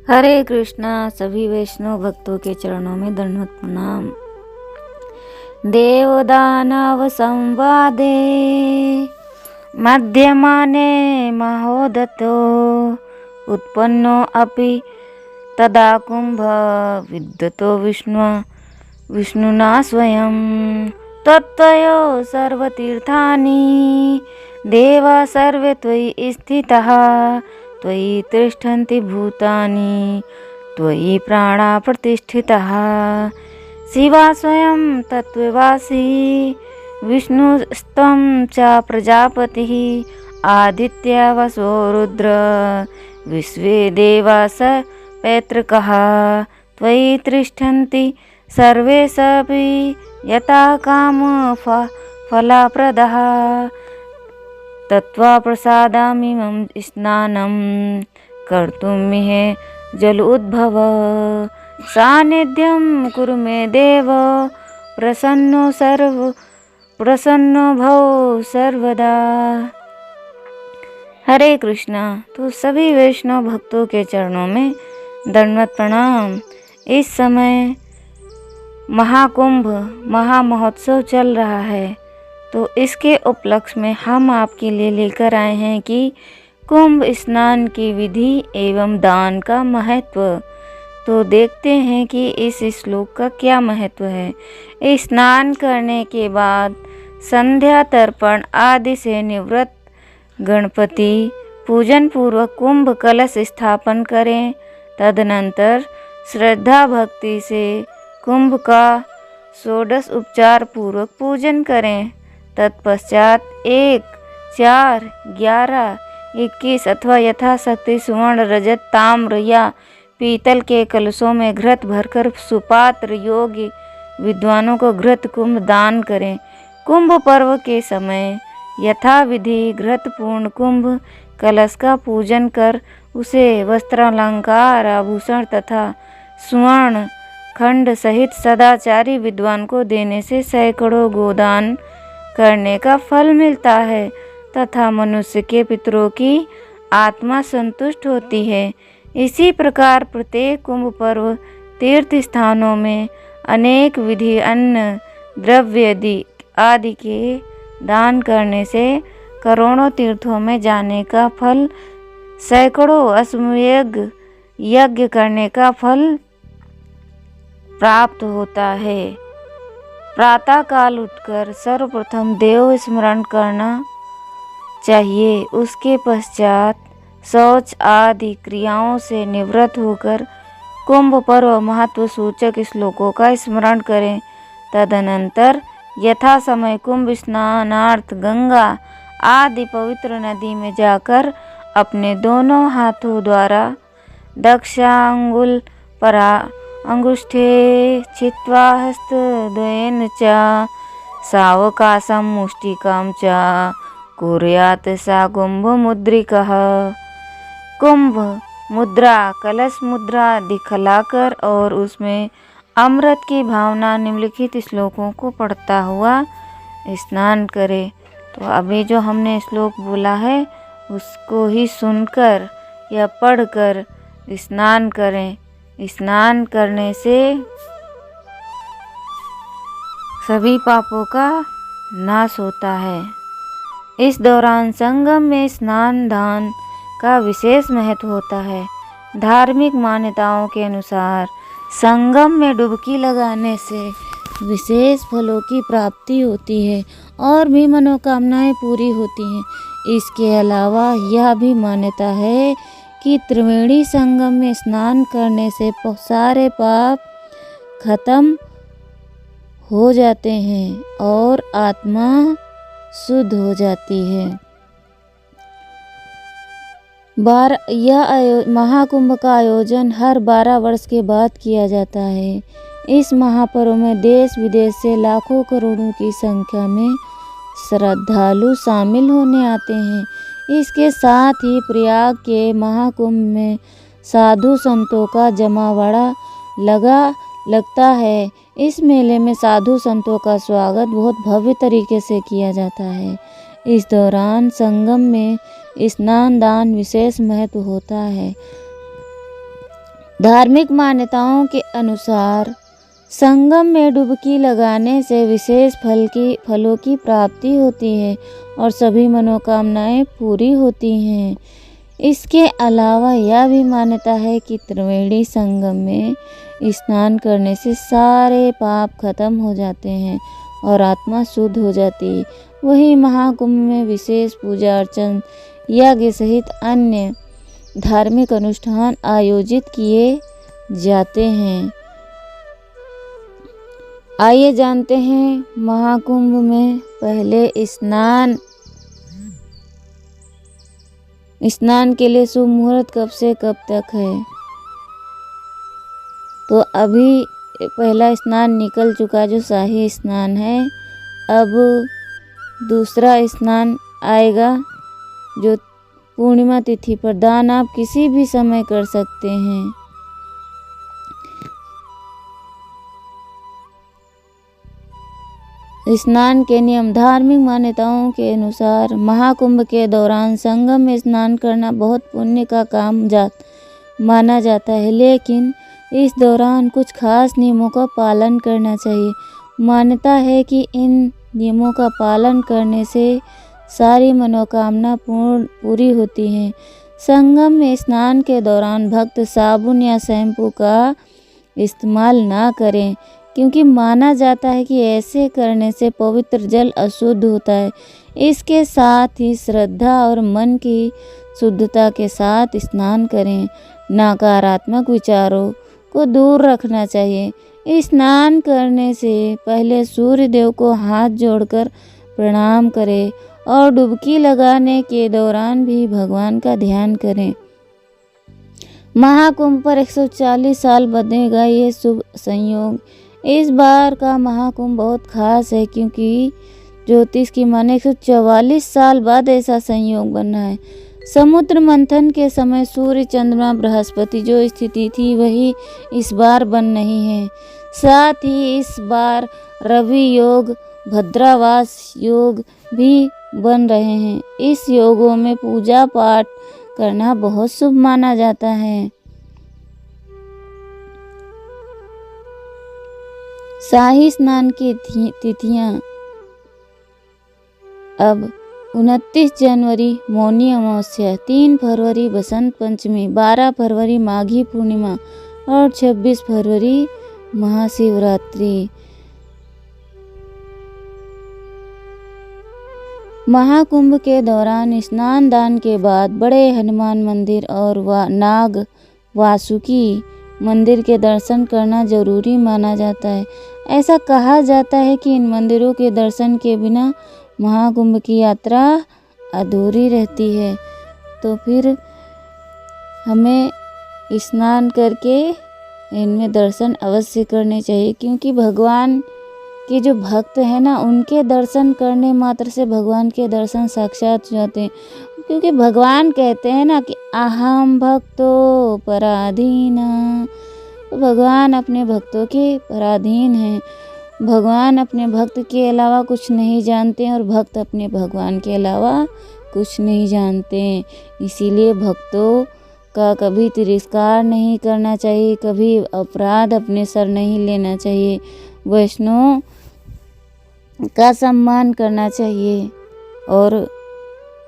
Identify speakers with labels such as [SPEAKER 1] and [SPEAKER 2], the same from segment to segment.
[SPEAKER 1] हरे कृष्णा। सभी वैष्णव भक्तों के चरणों में दंडवत प्रणाम। देवदानव संवादे मध्यमाने महोदतो उत्पन्नो अपि तदा कुंभ विद्यतो विष्णुना स्वयं तत्त्वयो सर्वतीर्थानि देवा सर्वे त्वयि स्थिताः त्वयि तिष्ठन्ति भूतानि त्वयि प्राणा प्रतिष्ठिताः शिवा स्वयं तत्त्ववासी विष्णुस्त्वं च प्रजापतिः आदित्य वसो रुद्र विश्वे देवा स पैतृकः त्वयि तिष्ठन्ति सर्वे सपि यथा काम फलप्रदः तत्त्वप्रसादामिमं स्नानं कर्तुमिह जल उद्भव सानिध्यं कुरु मे देव प्रसन्नो भव सर्वदा। हरे कृष्णा। तो सभी वैष्णव भक्तों के चरणों में दंडवत प्रणाम। इस समय महाकुंभ महामहोत्सव चल रहा है, तो इसके उपलक्ष्य में हम आपके लिए लेकर आए हैं कि कुंभ स्नान की विधि एवं दान का महत्व। तो देखते हैं कि इस श्लोक का क्या महत्व है। स्नान करने के बाद संध्या तर्पण आदि से निवृत्त गणपति पूजन पूर्वक कुंभ कलश स्थापन करें। तदनंतर श्रद्धा भक्ति से कुंभ का षोडश उपचार पूर्वक पूजन करें। तत्पश्चात 1, 4, 11, 21 अथवा यथाशक्ति स्वर्ण रजत ताम्र या पीतल के कलशों में घृत भरकर सुपात्र योग्य विद्वानों को घृत कुंभ दान करें। कुंभ पर्व के समय यथाविधि घृतपूर्ण कुंभ कलश का पूजन कर उसे वस्त्रालंकार आभूषण तथा स्वर्ण खंड सहित सदाचारी विद्वान को देने से सैकड़ों गोदान करने का फल मिलता है तथा मनुष्य के पितरों की आत्मा संतुष्ट होती है। इसी प्रकार प्रत्येक कुंभ पर्व तीर्थ स्थानों में अनेक विधि अन्न द्रव्य आदि के दान करने से करोड़ों तीर्थों में जाने का फल, सैकड़ों अश्वमेध यज्ञ करने का फल प्राप्त होता है। प्रातः काल उठकर सर्वप्रथम देव स्मरण करना चाहिए। उसके पश्चात शौच आदि क्रियाओं से निवृत्त होकर कुंभ पर्व महत्व सूचक श्लोकों का स्मरण करें। तदनंतर यथा समय कुंभ स्नानार्थ गंगा आदि पवित्र नदी में जाकर अपने दोनों हाथों द्वारा दक्षांगुल पर अंगुष्ठे छित्त्वा हस्तद्वयेन च सावकाशं मुष्टिकां च कुर्यात् सा कुंभ मुद्रिकः। कुंभ मुद्रा कलश मुद्रा दिखलाकर और उसमें अमृत की भावना निम्नलिखित श्लोकों को पढ़ता हुआ स्नान करे। तो अभी जो हमने श्लोक बोला है उसको ही सुनकर या पढ़कर स्नान करें। स्नान करने से सभी पापों का नाश होता है। इस दौरान संगम में स्नान दान का विशेष महत्व होता है। धार्मिक मान्यताओं के अनुसार संगम में डुबकी लगाने से विशेष फलों की प्राप्ति होती है और भी मनोकामनाएं पूरी होती हैं। इसके अलावा यह भी मान्यता है कि त्रिवेणी संगम में स्नान करने से सारे पाप खत्म हो जाते हैं और आत्मा शुद्ध हो जाती है। यह महाकुंभ का आयोजन हर 12 वर्ष के बाद किया जाता है। इस महापर्व में देश विदेश से लाखों करोड़ों की संख्या में श्रद्धालु शामिल होने आते हैं। इसके साथ ही प्रयाग के महाकुंभ में साधु संतों का जमावड़ा लगता है। इस मेले में साधु संतों का स्वागत बहुत भव्य तरीके से किया जाता है। इस दौरान संगम में स्नान दान विशेष महत्व होता है। धार्मिक मान्यताओं के अनुसार संगम में डुबकी लगाने से विशेष फलों की प्राप्ति होती है और सभी मनोकामनाएं पूरी होती हैं। इसके अलावा यह भी मान्यता है कि त्रिवेणी संगम में स्नान करने से सारे पाप खत्म हो जाते हैं और आत्मा शुद्ध हो जाती है। वहीं महाकुंभ में विशेष पूजा अर्चन, यज्ञ सहित अन्य धार्मिक अनुष्ठान आयोजित किए जाते हैं। आइए जानते हैं महाकुंभ में पहले स्नान के लिए शुभ मुहूर्त कब से कब तक है। तो अभी पहला स्नान निकल चुका जो शाही स्नान है। अब दूसरा स्नान आएगा जो पूर्णिमा तिथि पर। दान आप किसी भी समय कर सकते हैं। स्नान के नियम। धार्मिक मान्यताओं के अनुसार महाकुंभ के दौरान संगम में स्नान करना बहुत पुण्य का काम माना जाता है, लेकिन इस दौरान कुछ खास नियमों का पालन करना चाहिए। मान्यता है कि इन नियमों का पालन करने से सारी मनोकामना पूरी होती हैं। संगम में स्नान के दौरान भक्त साबुन या शैम्पू का इस्तेमाल ना करें, क्योंकि माना जाता है कि ऐसे करने से पवित्र जल अशुद्ध होता है। इसके साथ ही श्रद्धा और मन की शुद्धता के साथ स्नान करें। नकारात्मक विचारों को दूर रखना चाहिए। स्नान करने से पहले सूर्य देव को हाथ जोड़कर प्रणाम करें और डुबकी लगाने के दौरान भी भगवान का ध्यान करें। महाकुंभ पर 140 साल बनेगा ये शुभ संयोग। इस बार का महाकुंभ बहुत खास है, क्योंकि ज्योतिष की माने 144 साल बाद ऐसा संयोग बना है। समुद्र मंथन के समय सूर्य, चंद्रमा, बृहस्पति जो स्थिति थी वही इस बार बन रही है। साथ ही इस बार रवि योग, भद्रावास योग भी बन रहे हैं। इस योगों में पूजा पाठ करना बहुत शुभ माना जाता है। शाही स्नान की तिथियां। अब 29 जनवरी मौनी अमावस्या, 3 फरवरी बसंत पंचमी, 12 फरवरी माघी पूर्णिमा और 26 फरवरी महाशिवरात्रि। महाकुंभ के दौरान स्नान दान के बाद बड़े हनुमान मंदिर और नाग वासुकी मंदिर के दर्शन करना जरूरी माना जाता है। ऐसा कहा जाता है कि इन मंदिरों के दर्शन के बिना महाकुंभ की यात्रा अधूरी रहती है। तो फिर हमें स्नान करके इनमें दर्शन अवश्य करने चाहिए, क्योंकि भगवान के जो भक्त हैं ना, उनके दर्शन करने मात्र से भगवान के दर्शन साक्षात जाते हैं। क्योंकि भगवान कहते हैं ना कि अहम भक्तो पराधीना। तो भगवान अपने भक्तों के पराधीन हैं। भगवान अपने भक्त के अलावा कुछ नहीं जानते हैं और भक्त अपने भगवान के अलावा कुछ नहीं जानते हैं। इसीलिए भक्तों का कभी तिरस्कार नहीं करना चाहिए, कभी अपराध अपने सर नहीं लेना चाहिए। वैष्णव का सम्मान करना चाहिए और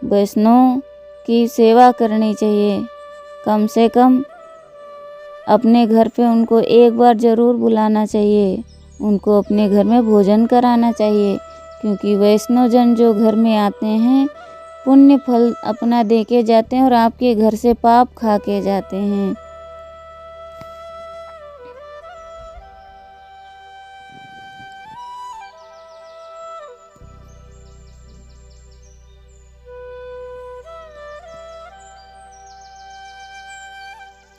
[SPEAKER 1] वैष्णव की सेवा करनी चाहिए। कम से कम अपने घर पे उनको एक बार ज़रूर बुलाना चाहिए, उनको अपने घर में भोजन कराना चाहिए, क्योंकि वैष्णव जन जो घर में आते हैं पुण्य फल अपना दे के जाते हैं और आपके घर से पाप खा के जाते हैं।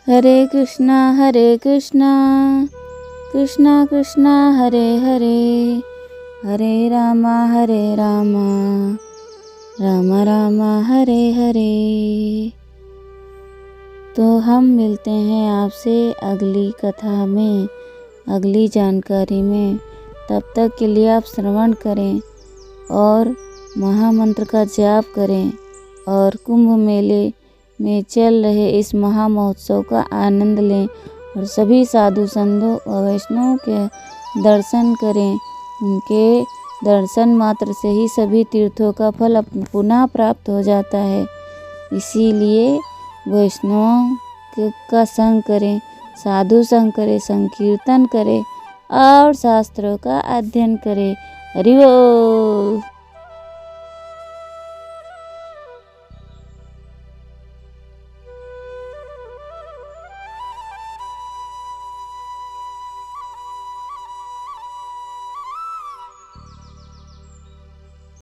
[SPEAKER 1] हरे कृष्णा कृष्णा कृष्णा हरे हरे, हरे रामा राम राम हरे हरे। तो हम मिलते हैं आपसे अगली कथा में, अगली जानकारी में। तब तक के लिए आप श्रवण करें और महामंत्र का जाप करें और कुंभ मेले में चल रहे इस महा महोत्सव का आनंद लें और सभी साधु संतों और वैष्णवों के दर्शन करें। उनके दर्शन मात्र से ही सभी तीर्थों का फल पुनः प्राप्त हो जाता है। इसीलिए वैष्णवों का संग करें, साधु संग करें, संकीर्तन करें और शास्त्रों का अध्ययन करें। हरि बोल।